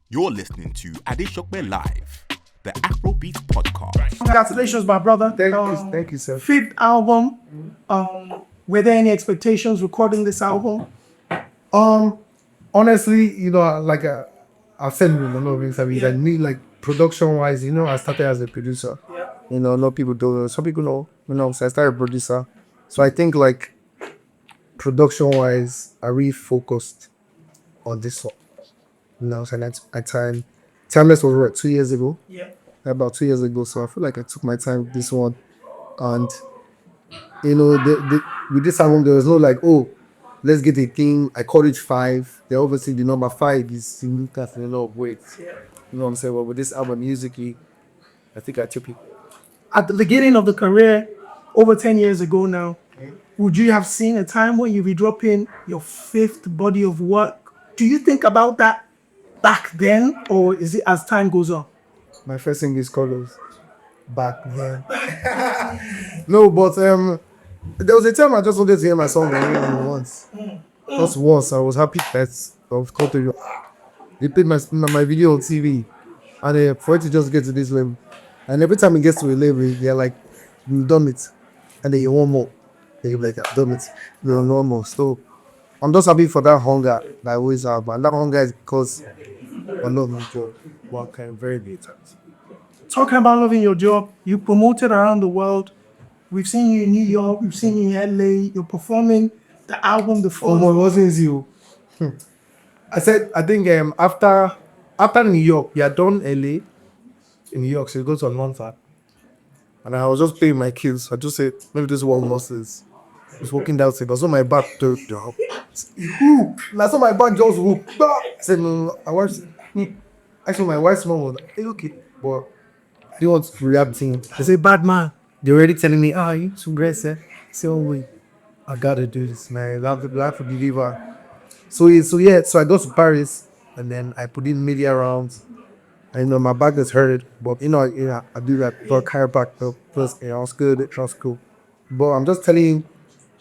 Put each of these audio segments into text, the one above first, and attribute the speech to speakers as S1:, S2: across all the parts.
S1: You're listening to Adeshokwe Live, the Afrobeat podcast.
S2: Congratulations, my brother.
S3: Thank you, sir.
S2: Fifth album. Were there any expectations recording this album?
S3: Honestly, I've said in a lot of interviews, I need like production wise, I started as a producer.
S2: Yeah.
S3: A lot of people don't know. Some people know, so I started a producer. So I think like production wise, I really focused on this one. So at time, Timeless was what, 2 years ago?
S2: Yeah.
S3: About 2 years ago. So I feel like I took my time with this one. And with this album, there was no like, oh, let's get a thing. I called it 5. They obviously the number 5 is significant in a lot of weight.
S2: Yeah.
S3: You know what I'm saying? But with this album musically, I think I took it.
S2: At the beginning of the career, over 10 years ago now, would you have seen a time when you'd be dropping your 5th body of work? Do you think about that back then, or is it as time goes on?
S3: My first thing is Colors. Back then. No, but there was a time I just wanted to hear my song once. Just once. I was happy that of course they played my video on TV, and for it to just get to this level, and every time it gets to a level, they're like, "You've done it," and then you want more. Then you're like, "I've done it." You know, more. So I'm just happy for that hunger that I always have, and that hunger is because I love my job. Working very late times.
S2: Talking about loving your job, you promoted around the world. We've seen you in New York, we've seen you in LA, you're performing the album, the
S3: Oh,
S2: full.
S3: it wasn't you. I think after New York, we had done LA in New York, so it goes on one side. And I was just playing my kids. I just said, maybe this one losses. I was walking downstairs. I saw my back to whoop. And I saw my back just whoop. I said, no, I watched. Actually, my wife's mom was like, hey, okay. But they want to react to him. They say, bad man. They're already telling me, you too great, sir. I say, oh, wait. I gotta do this, man. I have to deliver. So I go to Paris and then I put in media rounds. And my back is hurt, but I do that for chiropractor plus I was good, it was cool. But I'm just telling you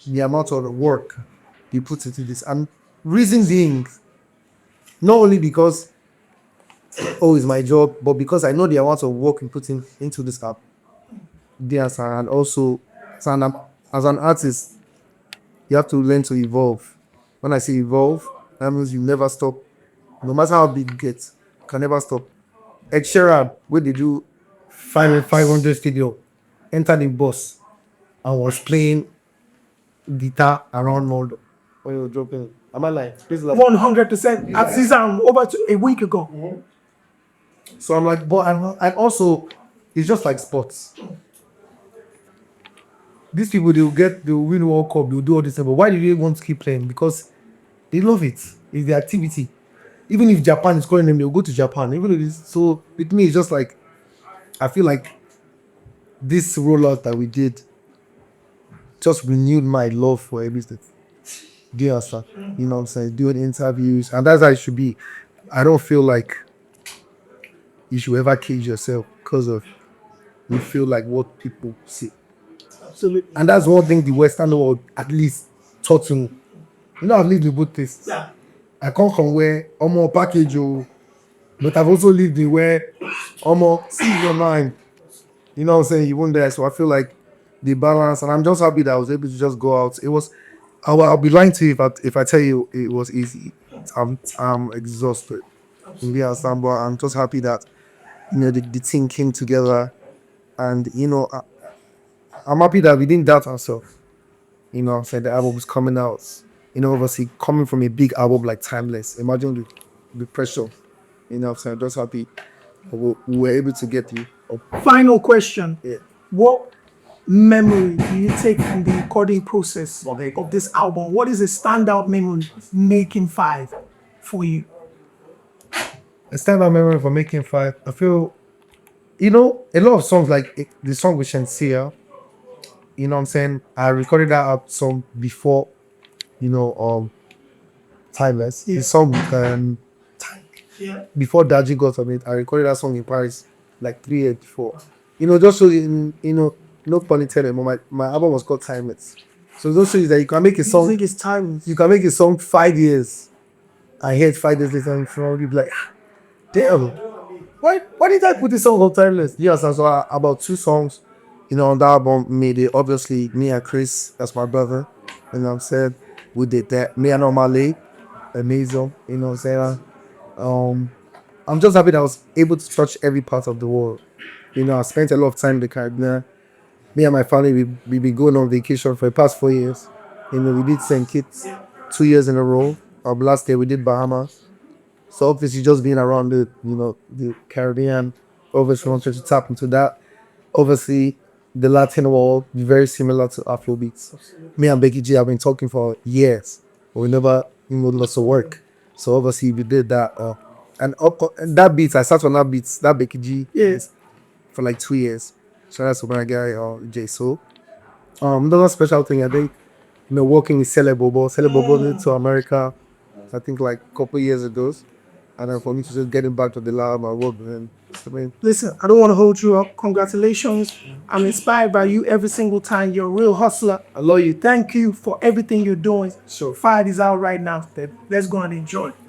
S3: the amount of work you put into this. And reason being, not only because it's my job, but because I know the amount of work you put into this app. Yes, and also as an artist, you have to learn to evolve. When I say evolve, that means you never stop. No matter how big it gets, you can never stop. Ed Sheeran, where they do 500 studio, entered the bus and was playing guitar around Mondo when you were dropping. Am I lying? This is like
S2: 100% at season over a week ago.
S3: So I'm like, but and also, it's just like sports. These people, they'll win World Cup, they'll do all this stuff, but why do they want to keep playing? Because they love it. It's their activity. Even if Japan is calling them, they'll go to Japan. Even if it's, so with me, it's just like, I feel like this rollout that we did just renewed my love for everything. Do you understand? You know what I'm saying? Doing interviews, and that's how it should be. I don't feel like you should ever cage yourself because of you feel like what people say.
S2: Absolutely.
S3: And that's one thing the Western world at least taught me. I've lived in both tastes.
S2: Yeah.
S3: I come from where almost package, but I've also lived in where almost see your mind. You know what I'm saying? You weren't there, so I feel like the balance, and I'm just happy that I was able to just go out. It was, I'll be lying to you if I tell you it was easy. I'm exhausted. Yeah, but I'm just happy that the team came together, and I'm happy that we didn't doubt ourselves. Said the album was coming out. Obviously coming from a big album like Timeless. Imagine the pressure. I'm saying, just happy we were able to get you.
S2: Final question.
S3: Yeah.
S2: What memory do you take from the recording process of this album? What is a standout memory making 5 for you?
S3: A standout memory for making 5. I feel, a lot of songs like the song with Shensia, what I'm saying? I recorded that song before, Timeless.
S2: Yeah.
S3: The song
S2: Yeah.
S3: before Daji got on it, I recorded that song in Paris like 3 years before. Just so no pun intended, but my album was called Timeless. So those shows that you can make a song.
S2: Music is timeless.
S3: You can make a song 5 years. I heard 5 days later and you'll be like, Damn. Why did I put this song on Timeless? Yes, that's why about 2 songs, on the album made it. Obviously, me and Chris, that's my brother. You know what I'm saying? We did that. Me and Omale, amazing. You know what I'm saying? I'm just happy that I was able to touch every part of the world. I spent a lot of time in the Caribbean. Me and my family, we been going on vacation for the past 4 years. We did St. Kitts 2 years in a row. Last year we did Bahamas. So obviously just being around the Caribbean, obviously wanted to tap into that. Obviously the Latin world, very similar to Afrobeats. Me and Becky G have been talking for years, but we never lots of work. So obviously we did that. And that beat, I sat on that beat, that Becky G
S2: Yes.
S3: for like 2 years. So that's my guy, J So. Another special thing, I think, working with Cele Bobo. Cele Bobo went to America, I think like a couple years ago. And then for me to just getting back to the lab and work with him.
S2: Listen, I don't want to hold you up. Congratulations. I'm inspired by you every single time. You're a real hustler. I love you. Thank you for everything you're doing.
S3: Sure.
S2: Fire is out right now. Let's go and enjoy.